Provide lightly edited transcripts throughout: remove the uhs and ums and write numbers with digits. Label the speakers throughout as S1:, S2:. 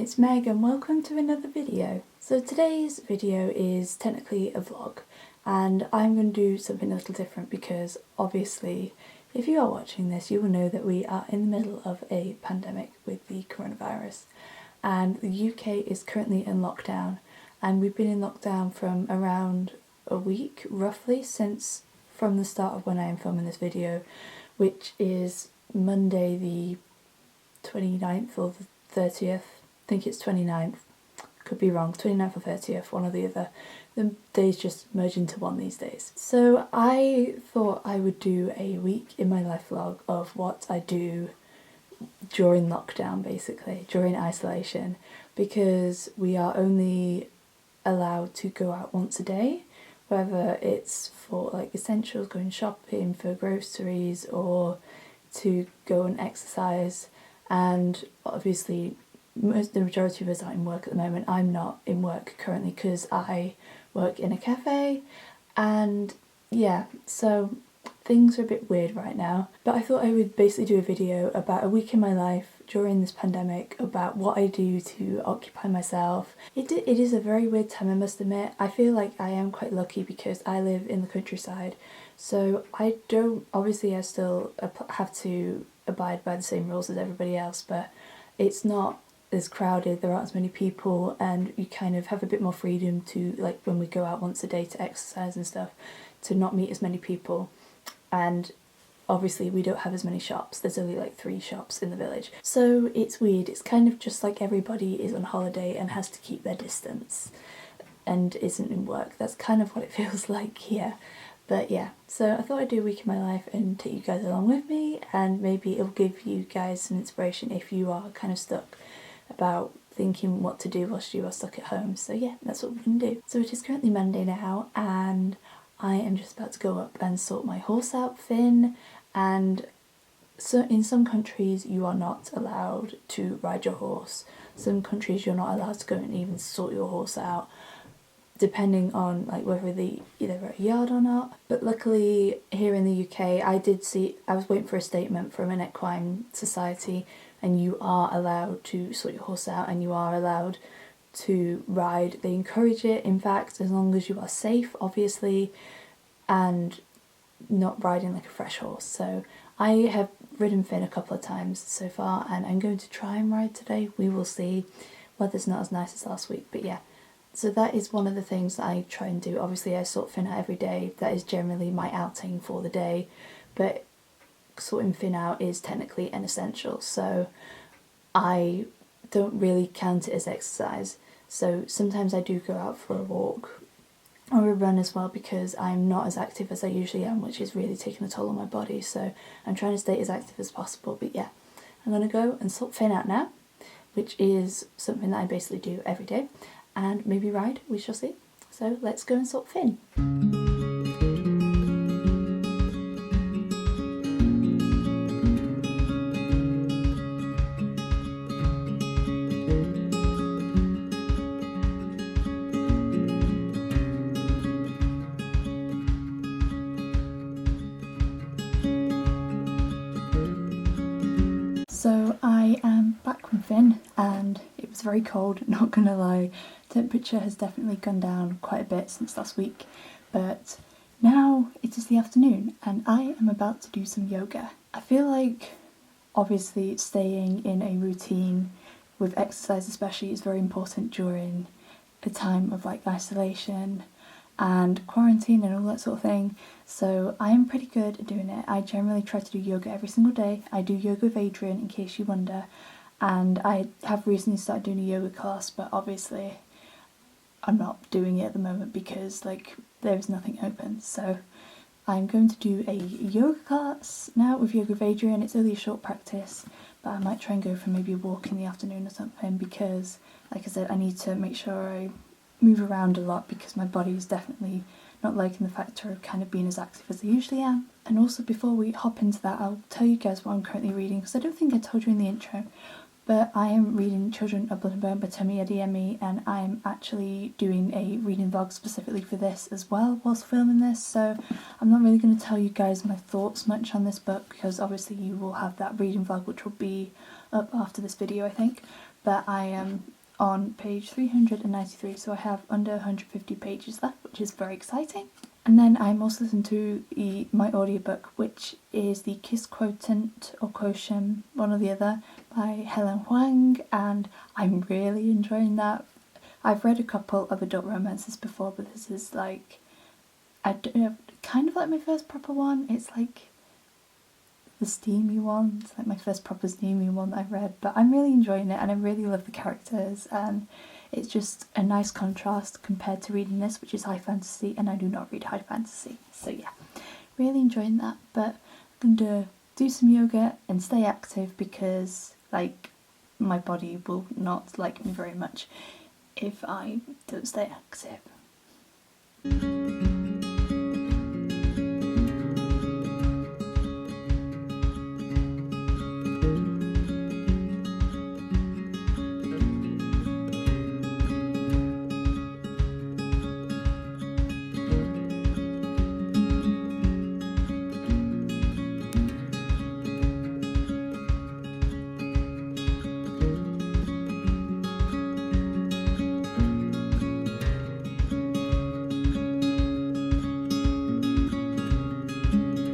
S1: it's Meg and welcome to another video. So today's video is technically a vlog and I'm going to do something a little different because obviously if you are watching this you will know that we are in the middle of a pandemic with the coronavirus and the UK is currently in lockdown, and we've been in lockdown from around a week roughly from the start of when I am filming this video, which is Monday the 29th or the 30th. I think it's 29th, could be wrong, 29th or 30th, one or the other. The days just merge into one these days. So I thought I would do a week in my life vlog of what I do during lockdown, basically, during isolation, because we are only allowed to go out once a day, whether it's for like essentials, going shopping for groceries, or to go and exercise. And obviously the majority of us are in work at the moment. I'm not in work currently because I work in a cafe, and yeah, so things are a bit weird right now. But I thought I would basically do a video about a week in my life during this pandemic, about what I do to occupy myself. It is a very weird time, I must admit. I feel like I am quite lucky because I live in the countryside, so I still have to abide by the same rules as everybody else, but it's not as crowded, there aren't as many people, and you kind of have a bit more freedom to, like when we go out once a day to exercise and stuff, to not meet as many people. And obviously we don't have as many shops, there's only like 3 shops in the village, so it's weird. It's kind of just like everybody is on holiday and has to keep their distance and isn't in work. That's kind of what it feels like here. But yeah, so I thought I'd do a week in my life and take you guys along with me, and maybe it'll give you guys some inspiration if you are kind of stuck about thinking what to do whilst you are stuck at home. So yeah, that's what we're going to do. So it is currently Monday now, and I am just about to go up and sort my horse out, Finn. And so in some countries you are not allowed to ride your horse. Some countries you're not allowed to go and even sort your horse out, depending on like whether they're at a yard or not. But luckily here in the UK, I was waiting for a statement from an equine society, and you are allowed to sort your horse out and you are allowed to ride. They encourage it, in fact, as long as you are safe, obviously, and not riding like a fresh horse. So I have ridden Finn a couple of times so far, and I'm going to try and ride today. We will see. Weather's not as nice as last week, but yeah. So that is one of the things that I try and do. Obviously I sort Finn out every day. That is generally my outing for the day, but sorting Finn out is technically an essential, so I don't really count it as exercise. So sometimes I do go out for a walk or a run as well, because I'm not as active as I usually am, which is really taking a toll on my body. So I'm trying to stay as active as possible. But yeah, I'm going to go and sort Finn out now, which is something that I basically do every day, and maybe ride, we shall see. So let's go and sort Finn. So I am back from Finn, and it was very cold, not gonna lie. Temperature has definitely gone down quite a bit since last week, but now it is the afternoon and I am about to do some yoga. I feel like obviously staying in a routine with exercise especially is very important during a time of like isolation and quarantine and all that sort of thing. So I am pretty good at doing it. I generally try to do yoga every single day. I do yoga with Adrian, in case you wonder, and I have recently started doing a yoga class, but obviously I'm not doing it at the moment because like there is nothing open. So I'm going to do a yoga class now with Yoga with Adrian. It's only a short practice, but I might try and go for maybe a walk in the afternoon or something, because like I said, I need to make sure I move around a lot because my body is definitely not liking the factor of kind of being as active as I usually am. And also, before we hop into that, I'll tell you guys what I'm currently reading, because I don't think I told you in the intro, but I am reading Children of Blood and Bone by Tommy Adeyemi, and I'm actually doing a reading vlog specifically for this as well whilst filming this. So I'm not really going to tell you guys my thoughts much on this book, because obviously you will have that reading vlog which will be up after this video, I think. but I am on page 393, so I have under 150 pages left, which is very exciting. And then I'm also listening to my audiobook, which is the Kiss Quotient or Quotient, one or the other, by Helen Huang, and I'm really enjoying that. I've read a couple of adult romances before, but this is like, I don't know, kind of like my first proper one. It's like the steamy one. It's like my first proper steamy one that I've read, but I'm really enjoying it and I really love the characters, and it's just a nice contrast compared to reading this, which is high fantasy, and I do not read high fantasy. So yeah, really enjoying that, but I'm going to do some yoga and stay active because like my body will not like me very much if I don't stay active.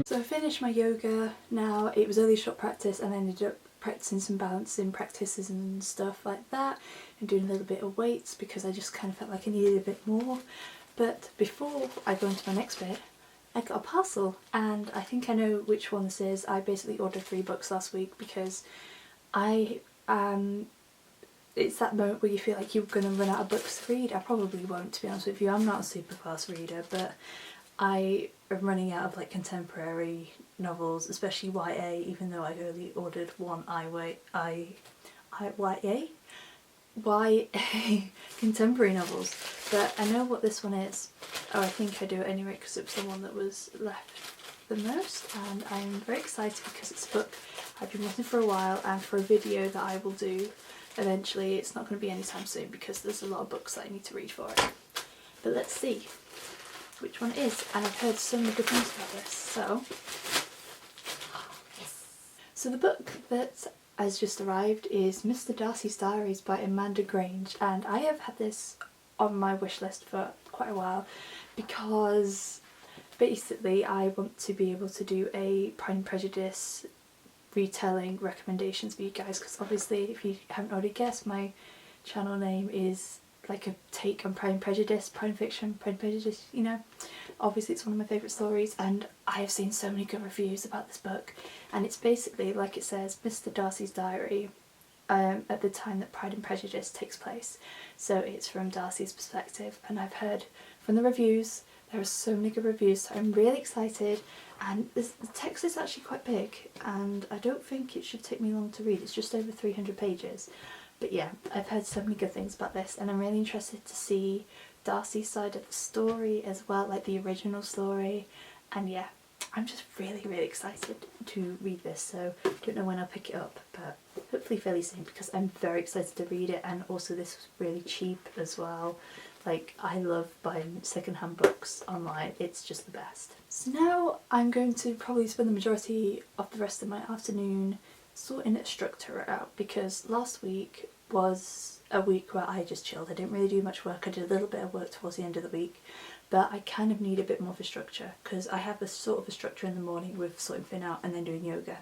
S1: So I finished my yoga now. It was only a short practice and I ended up practicing some balancing practices and stuff like that, and doing a little bit of weights because I just kind of felt like I needed a bit more. But before I go into my next bit, I got a parcel, and I think I know which one this is. I basically ordered 3 books last week because it's that moment where you feel like you're going to run out of books to read. I probably won't, to be honest with you. I'm not a super fast reader, but I am running out of like contemporary novels, especially YA, even though I only ordered one YA contemporary novels. But I know what this one is, or I think I do anyway, because it was the one that was left the most, and I'm very excited because it's a book I've been wanting for a while, and for a video that I will do eventually. It's not going to be anytime soon because there's a lot of books that I need to read for it. But let's see which one it is, and I've heard so many good things about this. So the book that has just arrived is Mr. Darcy's Diaries by Amanda Grange, and I have had this on my wish list for quite a while because basically I want to be able to do a Pride and Prejudice retelling recommendations for you guys, because obviously, if you haven't already guessed, my channel name is like a take on Pride and Prejudice, Pride and Fiction, Pride and Prejudice, you know. Obviously it's one of my favourite stories, and I have seen so many good reviews about this book, and it's basically, like it says, Mr. Darcy's diary at the time that Pride and Prejudice takes place. So it's from Darcy's perspective, and I've heard from the reviews, there are so many good reviews, so I'm really excited. And the text is actually quite big, and I don't think it should take me long to read. It's just over 300 pages. But yeah, I've heard so many good things about this, and I'm really interested to see Darcy's side of the story as well, like the original story. And yeah, I'm just really, really excited to read this, so I don't know when I'll pick it up, but hopefully fairly soon, because I'm very excited to read it. And also this was really cheap as well. Like, I love buying secondhand books online, it's just the best. So now I'm going to probably spend the majority of the rest of my afternoon sorting a structure out, because last week was a week where I just chilled. I didn't really do much work. I did a little bit of work towards the end of the week, but I kind of need a bit more of a structure, because I have a sort of a structure in the morning with sorting Finn out and then doing yoga,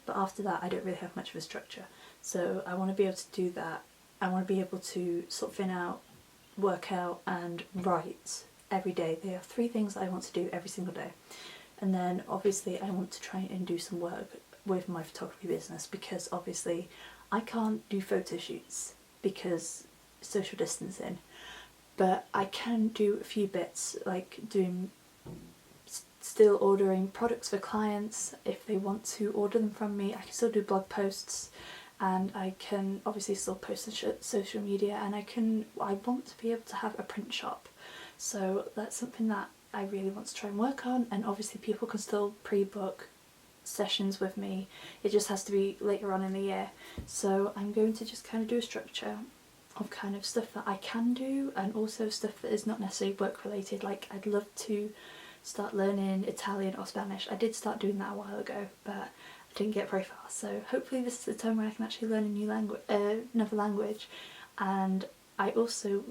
S1: but after that I don't really have much of a structure. So I want to be able to do that. I want to be able to sort Finn out, work out and write every day. There are 3 things I want to do every single day, and then obviously I want to try and do some work with my photography business, because obviously I can't do photo shoots because social distancing, but I can do a few bits, like doing still ordering products for clients if they want to order them from me. I can still do blog posts, and I can obviously still post on social media, and I want to be able to have a print shop. So that's something that I really want to try and work on, and obviously people can still pre-book sessions with me. It just has to be later on in the year. So I'm going to just kind of do a structure of kind of stuff that I can do, and also stuff that is not necessarily work related. Like, I'd love to start learning Italian or Spanish. I did start doing that a while ago, but I didn't get very far. So hopefully this is the time where I can actually learn a new language, another language, and I also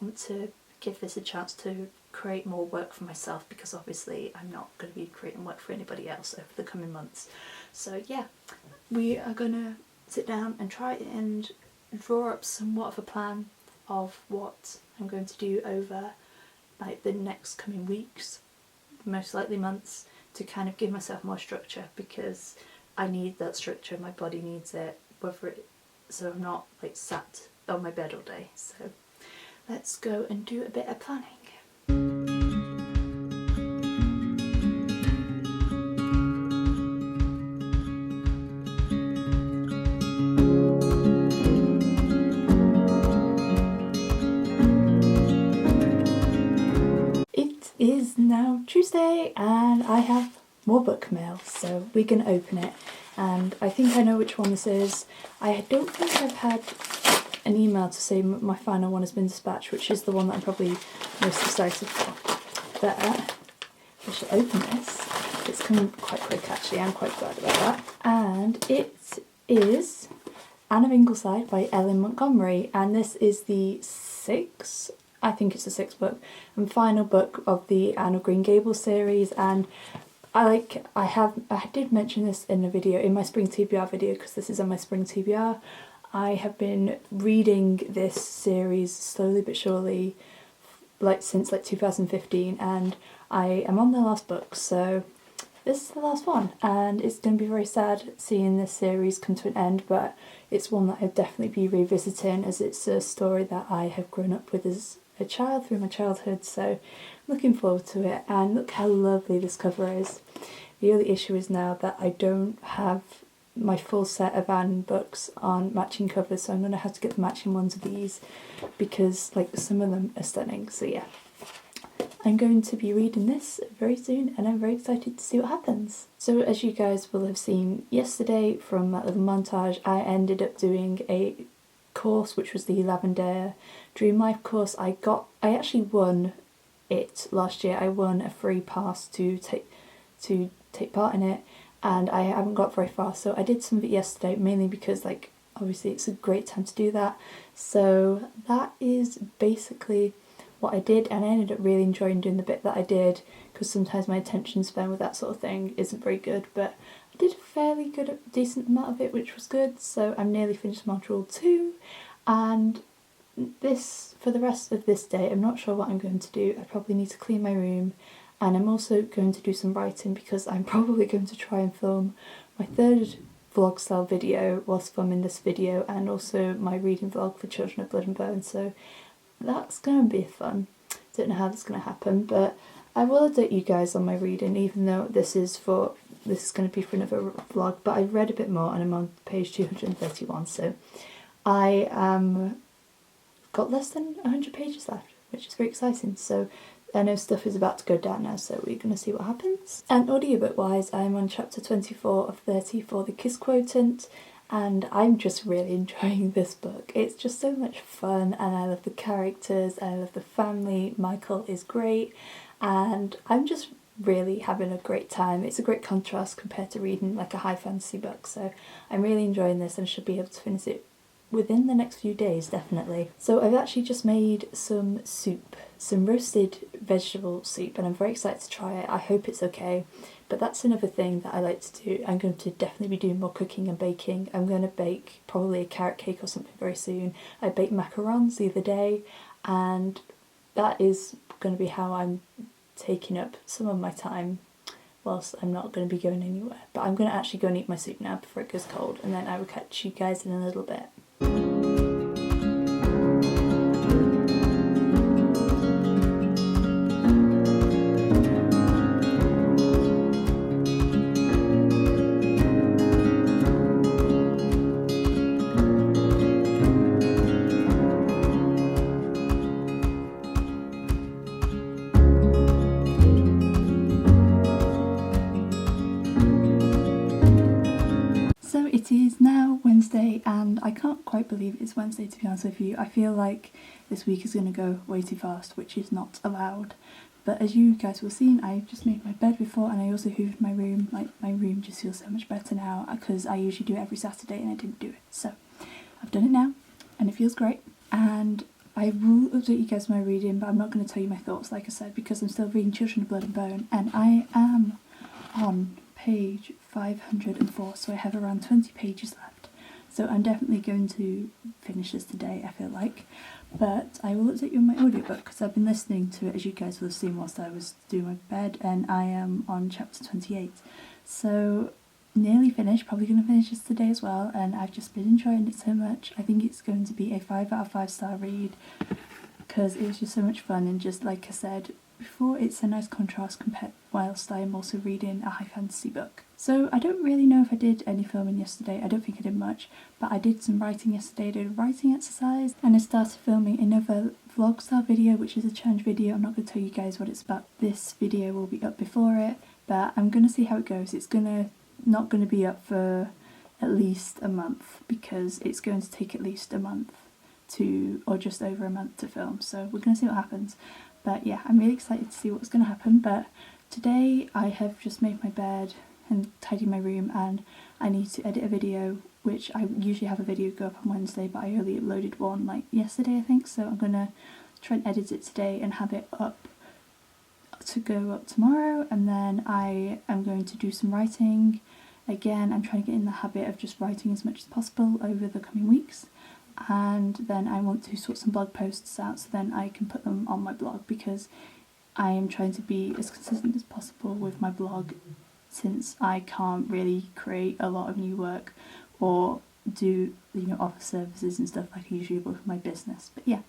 S1: want to give this a chance to create more work for myself, because obviously I'm not going to be creating work for anybody else over the coming months. So yeah, we are going to sit down and try and draw up somewhat of a plan of what I'm going to do over like the next coming weeks, most likely months, to kind of give myself more structure, because I need that structure, my body needs it, so I'm not like sat on my bed all day. So let's go and do a bit of planning. It is now Tuesday and I have more book mail, so we're going to open it, and I think I know which one this is. I don't think I've had an email to say my final one has been dispatched, which is the one that I'm probably most excited for. But I should open this. It's coming quite quick actually, I'm quite glad about that. And it is Anne of Ingleside by Ellen Montgomery, and this is the sixth book and final book of the Anne of Green Gables series. And I did mention this in a video, in my spring TBR video, because this is on my spring TBR. I have been reading this series slowly but surely, since 2015, and I am on the last book, so this is the last one, and it's going to be very sad seeing this series come to an end, but it's one that I'll definitely be revisiting, as it's a story that I have grown up with as a child through my childhood, so looking forward to it. And look how lovely this cover is. The only issue is now that I don't have my full set of Anne books on matching covers, so I'm going to have to get the matching ones of these, because some of them are stunning. So yeah, I'm going to be reading this very soon and I'm very excited to see what happens. So as you guys will have seen yesterday from that little montage, I ended up doing a course which was the Lavender Dream Life course. I actually won it last year. I won a free pass to take part in it, and I haven't got very far, so I did some of it yesterday, mainly because obviously it's a great time to do that. So that is basically what I did, and I ended up really enjoying doing the bit that I did, because sometimes my attention span with that sort of thing isn't very good, but I did a fairly decent amount of it, which was good. So I'm nearly finished module 2, and this, for the rest of this day, I'm not sure what I'm going to do. I probably need to clean my room, and I'm also going to do some writing, because I'm probably going to try and film my third vlog style video whilst filming this video, and also my reading vlog for Children of Blood and Bone, so that's going to be fun. Don't know how that's going to happen, but I will update you guys on my reading, even though this is going to be for another vlog. But I've read a bit more and I'm on page 231, so I got less than 100 pages left, which is very exciting. So I know stuff is about to go down now, so we're going to see what happens. And audiobook wise, I'm on chapter 24 of 30 for the Kiss Quotient, and I'm just really enjoying this book. It's just so much fun, and I love the characters, and I love the family. Michael is great, and I'm just really having a great time. It's a great contrast compared to reading like a high fantasy book, so I'm really enjoying this and should be able to finish it within the next few days, definitely. So I've actually just made some soup, some roasted vegetable soup, and I'm very excited to try it. I hope it's okay, but that's another thing that I like to do. I'm going to definitely be doing more cooking and baking. I'm going to bake probably a carrot cake or something very soon. I baked macarons the other day, and that is going to be how I'm taking up some of my time whilst I'm not going to be going anywhere. But I'm going to actually go and eat my soup now before it goes cold, and then I will catch you guys in a little bit. It is now Wednesday, and I can't quite believe it's Wednesday, to be honest with you. I feel like this week is going to go way too fast, which is not allowed. but as you guys will have seen, I just made my bed before, and I also hoovered my room. Like, my room just feels so much better now because I usually do it every Saturday and I didn't do it. So I've done it now and it feels great. And I will update you guys on my reading, but I'm not going to tell you my thoughts, like I said, because I'm still reading Children of Blood and Bone, and I am on page 504, so I have around 20 pages left. So I'm definitely going to finish this today, I feel like. But I will update you on my audiobook because I've been listening to it, as you guys will have seen, whilst I was doing my bed, and I am on chapter 28. So nearly finished, probably going to finish this today as well, and I've just been enjoying it so much. I think it's going to be a 5 out of 5 star read because it was just so much fun, and just like I said before, it's a nice contrast compared whilst I am also reading a high fantasy book. So I don't really know if I did any filming yesterday. I don't think I did much, but I did some writing yesterday. I did a writing exercise, and I started filming another vlog style video, which is a challenge video. I'm not going to tell you guys what it's about. This video will be up before it, but I'm going to see how it goes. It's not going to be up for at least a month because it's going to take at least a month or just over a month to film, so we're going to see what happens. But yeah, I'm really excited to see what's going to happen. But today I have just made my bed and tidied my room, and I need to edit a video, which I usually have a video go up on Wednesday, but I only uploaded one like yesterday I think, so I'm going to try and edit it today and have it up to go up tomorrow. And then I am going to do some writing. Again, I'm trying to get in the habit of just writing as much as possible over the coming weeks. And then I want to sort some blog posts out so then I can put them on my blog, because I am trying to be as consistent as possible with my blog, since I can't really create a lot of new work or do, offer services and stuff like I usually would with my business. But yeah,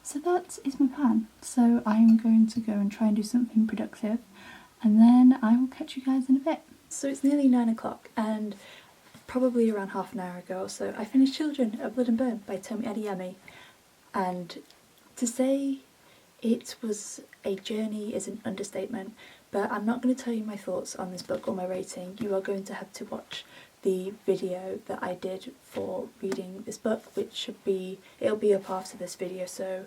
S1: so that is my plan. So I'm going to go and try and do something productive, and then I will catch you guys in a bit. So it's nearly 9 o'clock, and probably around half an hour ago or so, I finished Children of Blood and Bone by Tomi Adeyemi, and to say it was a journey is an understatement, but I'm not going to tell you my thoughts on this book or my rating. You are going to have to watch the video that I did for reading this book, which it'll be up after this video, so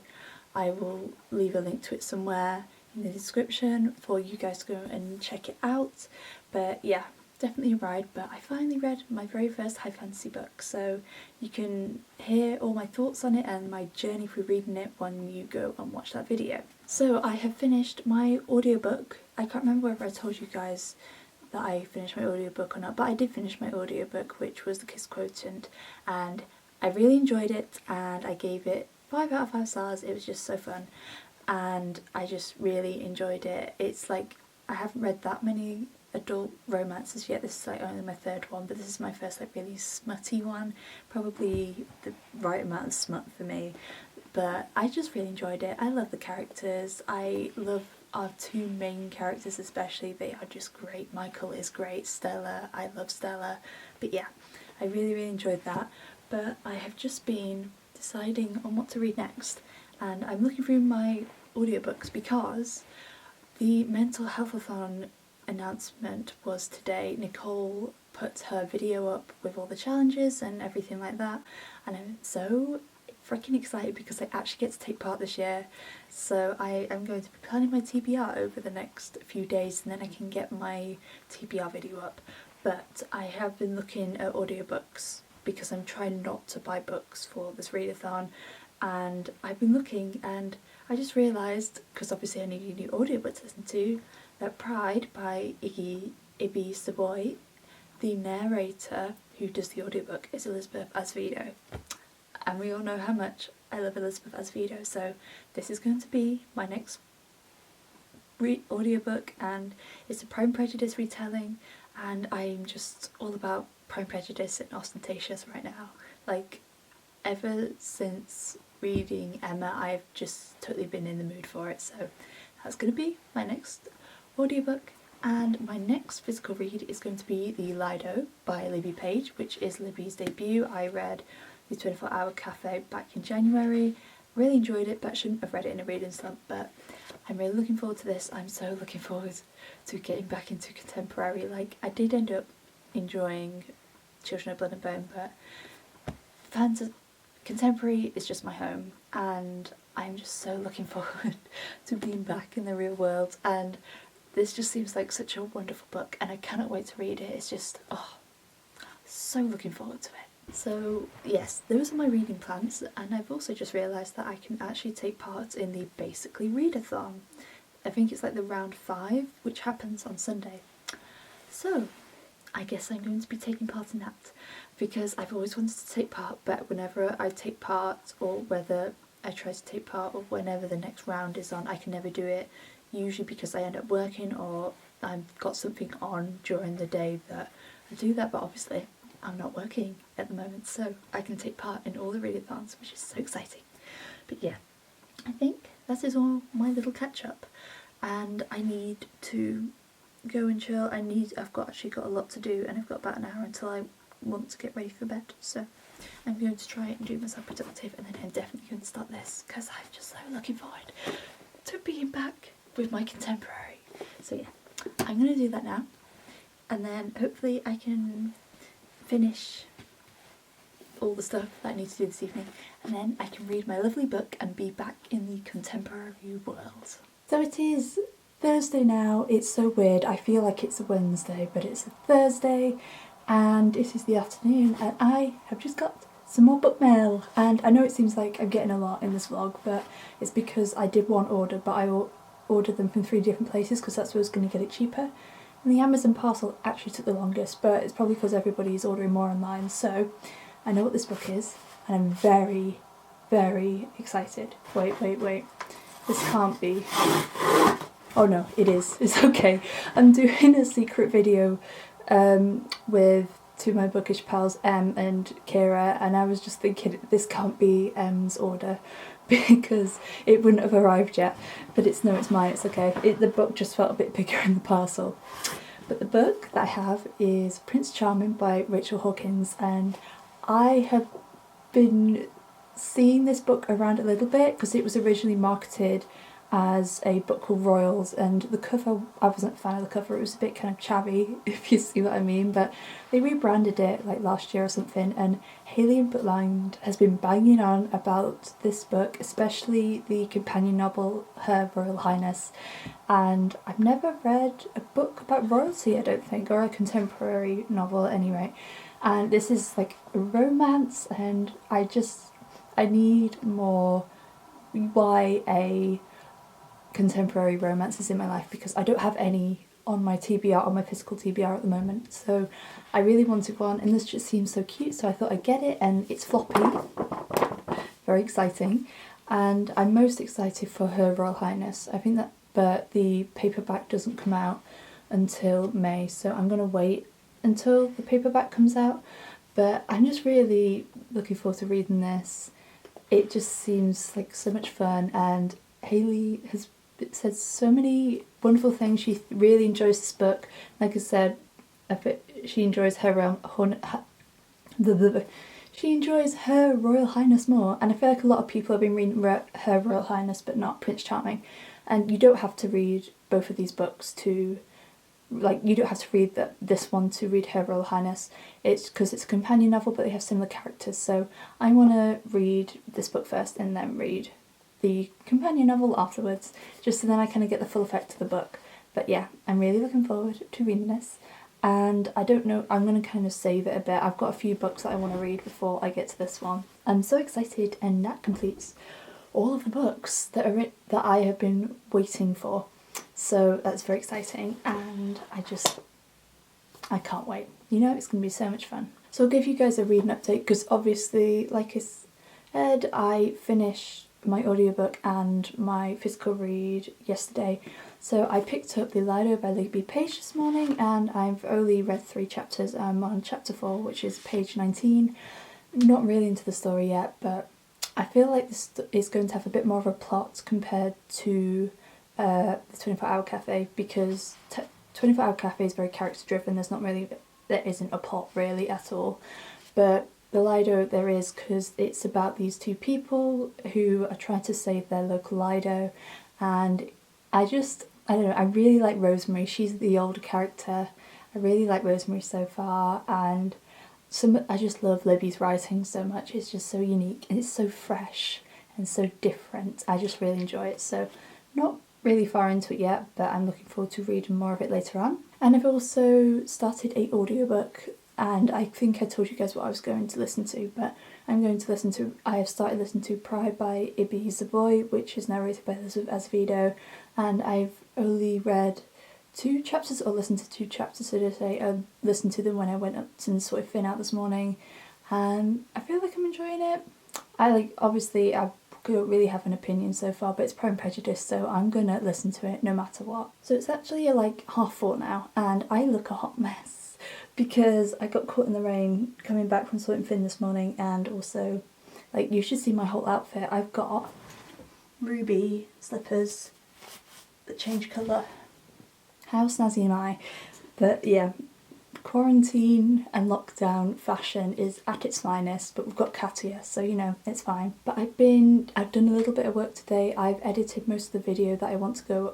S1: I will leave a link to it somewhere in the description for you guys to go and check it out. But yeah, definitely a ride. But I finally read my very first high fantasy book, so you can hear all my thoughts on it and my journey through reading it when you go and watch that video. So I have finished my audiobook. I can't remember whether I told you guys that I finished my audiobook or not, but I did finish my audiobook, which was The Kiss Quotient, and I really enjoyed it, and I gave it 5 out of 5 stars. It was just so fun, and I just really enjoyed it. It's like, I haven't read that many adult romances yet. This is like only my third one, but this is my first like really smutty one, probably the right amount of smut for me. But I just really enjoyed it. I love the characters. I love our two main characters especially. They are just great. Michael is great. Stella, I love Stella. But yeah, I really enjoyed that. But I have just been deciding on what to read next, and I'm looking through my audiobooks because the mental health-a-thon announcement was today. Nicole put her video up with all the challenges and everything like that, and I'm so freaking excited because I actually get to take part this year. So I am going to be planning my TBR over the next few days, and then I can get my TBR video up. But I have been looking at audiobooks because I'm trying not to buy books for this readathon, and I've been looking, and I just realised, because obviously I need a new audiobook to listen to, that Pride by Ibi Savoy, the narrator who does the audiobook is Elizabeth Acevedo, and we all know how much I love Elizabeth Acevedo, so this is going to be my next audiobook, and it's a Pride and Prejudice retelling, and I'm just all about Pride and Prejudice and Ostentatious right now. Like, ever since reading Emma, I've just totally been in the mood for it, so that's going to be my next audiobook. And my next physical read is going to be The Lido by Libby Page, which is Libby's debut. I read The 24-Hour Cafe back in January, really enjoyed it, but I shouldn't have read it in a reading slump, but I'm really looking forward to this. I'm so looking forward to getting back into contemporary. Like, I did end up enjoying Children of Blood and Bone, but contemporary is just my home, and I'm just so looking forward to being back in the real world, and this just seems like such a wonderful book and I cannot wait to read it. It's just, oh, so looking forward to it. So yes, those are my reading plans, and I've also just realised that I can actually take part in the Basically Readathon. I think it's like the round 5, which happens on Sunday. So I guess I'm going to be taking part in that, because I've always wanted to take part, but whenever I take part, or whether I try to take part, or whenever the next round is on, I can never do it, usually because I end up working or I've got something on during the day that I do that, but obviously I'm not working at the moment, so I can take part in all the readathons, which is so exciting. But yeah, I think that is all my little catch up, and I need to go and chill. I've actually got a lot to do, and I've got about an hour until I want to get ready for bed, so I'm going to try and do myself productive, and then I'm definitely going to start this, because I'm just so looking forward to being back with my contemporary. So yeah, I'm going to do that now, and then hopefully I can finish all the stuff that I need to do this evening, and then I can read my lovely book and be back in the contemporary world. So it is Thursday now. It's so weird. I feel like it's a Wednesday, but it's a Thursday, and it is the afternoon, and I have just got some more book mail. And I know it seems like I'm getting a lot in this vlog, but it's because I did one order, but I ordered them from 3 different places because that's where I was going to get it cheaper. And the Amazon parcel actually took the longest, but it's probably because everybody's ordering more online. So I know what this book is, and I'm very, very excited. Wait. This can't be. Oh no, it is. It's okay. I'm doing a secret video with 2 of my bookish pals, Em and Kira, and I was just thinking this can't be Em's order because it wouldn't have arrived yet. But it's mine, it's okay. The book just felt a bit bigger in the parcel. But the book that I have is Prince Charming by Rachel Hawkins, and I have been seeing this book around a little bit because it was originally marketed as a book called Royals, and the cover, I wasn't a fan of the cover. It was a bit kind of chavvy, if you see what I mean, but they rebranded it like last year or something, and Hayley and Bookland has been banging on about this book, especially the companion novel Her Royal Highness, and I've never read a book about royalty, I don't think, or a contemporary novel anyway, and this is like a romance, and I need more YA contemporary romances in my life because I don't have any on my TBR, on my physical TBR at the moment, so I really wanted one, and this just seems so cute, so I thought I'd get it, and it's floppy, very exciting, and I'm most excited for Her Royal Highness. I think that, but the paperback doesn't come out until May, so I'm going to wait until the paperback comes out, but I'm just really looking forward to reading this. It just seems like so much fun, and Hayley has said so many wonderful things. She really enjoys this book. Like I said, she enjoys she enjoys Her Royal Highness more, and I feel like a lot of people have been reading Her Royal Highness but not Prince Charming, and you don't have to read both of these books to, like, you don't have to read this one to read Her Royal Highness. It's because it's a companion novel, but they have similar characters, so I want to read this book first and then read the companion novel afterwards, just so then I kind of get the full effect of the book. But yeah, I'm really looking forward to reading this, and I don't know, I'm going to kind of save it a bit. I've got a few books that I want to read before I get to this one. I'm so excited, and that completes all of the books that I have been waiting for, so that's very exciting, and I can't wait. You know, it's going to be so much fun. So I'll give you guys a reading update, because obviously, like I said, I finished my audiobook and my physical read yesterday, so I picked up The Lido by Libby Page this morning, and I've only read 3 chapters. I'm on chapter 4, which is page 19. Not really into the story yet, but I feel like this is going to have a bit more of a plot compared to the 24 Hour Cafe, because 24 Hour Cafe is very character driven. There isn't a plot really at all, but the Lido there is, because it's about these 2 people who are trying to save their local Lido, and I don't know, I really like Rosemary. She's the older character. I really like Rosemary so far, and I just love Libby's writing so much. It's just so unique and it's so fresh and so different. I just really enjoy it. So not really far into it yet, but I'm looking forward to reading more of it later on. And I've also started an audiobook, and I think I told you guys what I was going to listen to, but I have started listening to Pride by Ibi Zoboi, which is narrated by Elizabeth Azevedo, and I've only read 2 chapters, or listened to 2 chapters, so to say. I listened to them when I went up to sort of Finn out this morning, and I feel like I'm enjoying it. Obviously I don't really have an opinion so far, but it's Pride and Prejudice, so I'm gonna listen to it no matter what. So it's actually like 4:30 now, and I look a hot mess because I got caught in the rain coming back from sorting Finn this morning, and also, like, you should see my whole outfit. I've got ruby slippers that change colour. How snazzy am I? But yeah, quarantine and lockdown fashion is at its finest, but we've got Katia, so you know, it's fine. But I've done a little bit of work today. I've edited most of the video that I want to go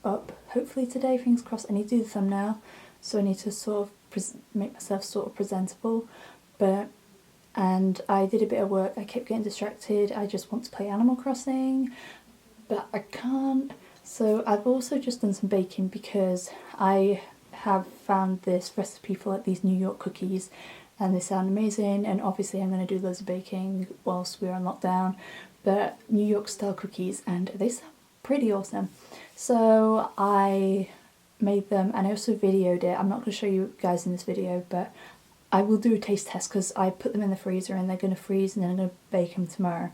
S1: up hopefully today, fingers crossed. I need to do the thumbnail, so I need to sort of make myself sort of presentable. And I did a bit of work. I kept getting distracted. I just want to play Animal Crossing, but I can't. So I've also just done some baking because I have found this recipe for like these New York cookies, and they sound amazing, and obviously I'm going to do loads of baking whilst we're on lockdown, but New York style cookies, and they sound pretty awesome. So I made them, and I also videoed it. I'm not going to show you guys in this video, but I will do a taste test because I put them in the freezer and they're going to freeze, and then I'm going to bake them tomorrow.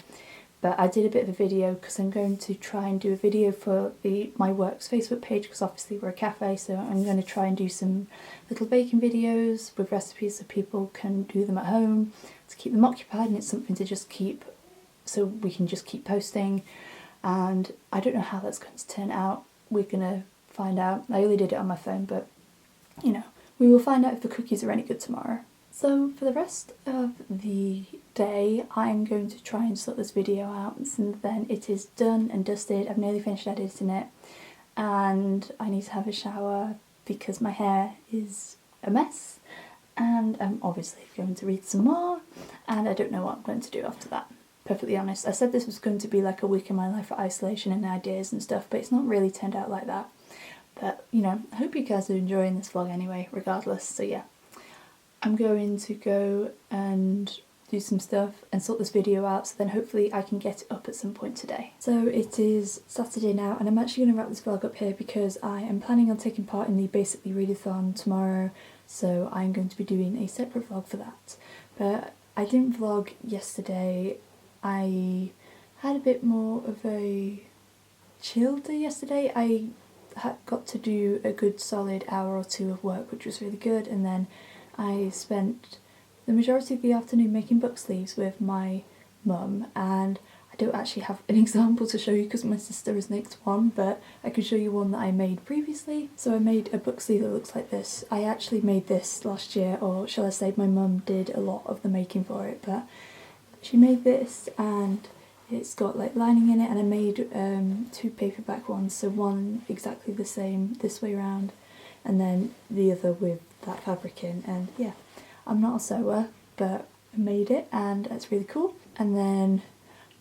S1: But I did a bit of a video because I'm going to try and do a video for my work's Facebook page, because obviously we're a cafe, so I'm going to try and do some little baking videos with recipes so people can do them at home to keep them occupied, and it's something to just keep, so we can just keep posting. And I don't know how that's going to turn out. We're going to find out. I only did it on my phone, but you know, we will find out if the cookies are any good tomorrow. So for the rest of the day, I'm going to try and sort this video out, and then it is done and dusted. I've nearly finished editing it, and I need to have a shower because my hair is a mess, and I'm obviously going to read some more, and I don't know what I'm going to do after that. Perfectly honest, I said this was going to be like a week in my life for isolation and ideas and stuff, but it's not really turned out like that. But you know, I hope you guys are enjoying this vlog anyway, regardless. So yeah, I'm going to go and do some stuff and sort this video out, so then hopefully I can get it up at some point today. So it is Saturday now, and I'm actually going to wrap this vlog up here because I am planning on taking part in the Basically Readathon tomorrow, so I'm going to be doing a separate vlog for that. But I didn't vlog yesterday. I had a bit more of a chill day yesterday. I got to do a good solid hour or 2 of work, which was really good, and then I spent the majority of the afternoon making book sleeves with my mum, and I don't actually have an example to show you because my sister has nicked one, but I can show you one that I made previously. So I made a book sleeve that looks like this. I actually made this last year, or shall I say my mum did a lot of the making for it, but she made this, and it's got like lining in it, and I made 2 paperback ones, so one exactly the same this way around, and then the other with that fabric in. And yeah, I'm not a sewer, but I made it and it's really cool. And then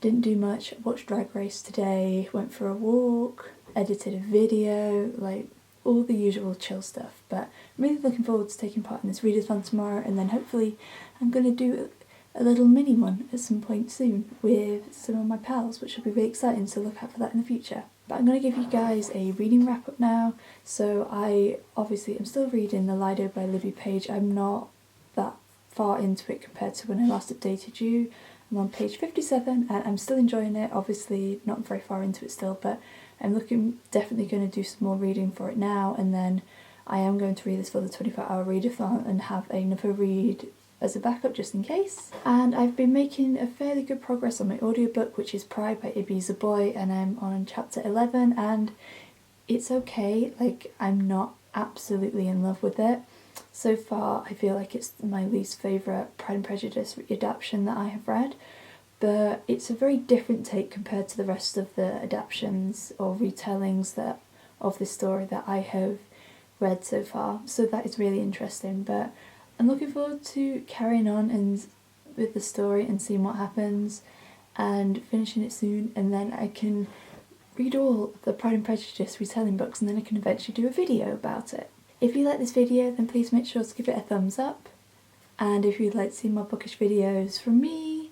S1: didn't do much. Watched Drag Race today, went for a walk, edited a video, like all the usual chill stuff. But I'm really looking forward to taking part in this readathon tomorrow, and then hopefully I'm going to do a little mini one at some point soon with some of my pals, which will be really exciting, so look out for that in the future. But I'm going to give you guys a reading wrap up now. So I'm still reading The Lido by Libby Page. I'm not that far into it compared to when I last updated you. I'm on page 57 and I'm still enjoying it. Obviously not very far into it still, but I'm definitely going to do some more reading for it now, and then I am going to read this for the 24-hour readathon and have another read as a backup just in case. And I've been making a fairly good progress on my audiobook, which is Pride by Ibi Zoboi, and I'm on chapter 11, and it's okay. Like, I'm not absolutely in love with it. So far I feel like it's my least favourite Pride and Prejudice adaptation that I have read, but it's a very different take compared to the rest of the adaptations or retellings of this story that I have read so far, so that is really interesting. But I'm looking forward to carrying on and with the story and seeing what happens and finishing it soon, and then I can read all the Pride and Prejudice retelling books, and then I can eventually do a video about it. If you like this video, then please make sure to give it a thumbs up, and if you'd like to see more bookish videos from me,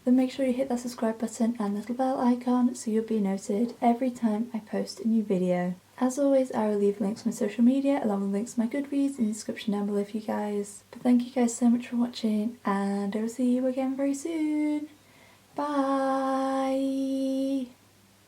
S1: then make sure you hit that subscribe button and little bell icon so you'll be notified every time I post a new video. As always, I will leave links to my social media along with links to my Goodreads in the description down below for you guys. But thank you guys so much for watching, and I will see you again very soon. Bye!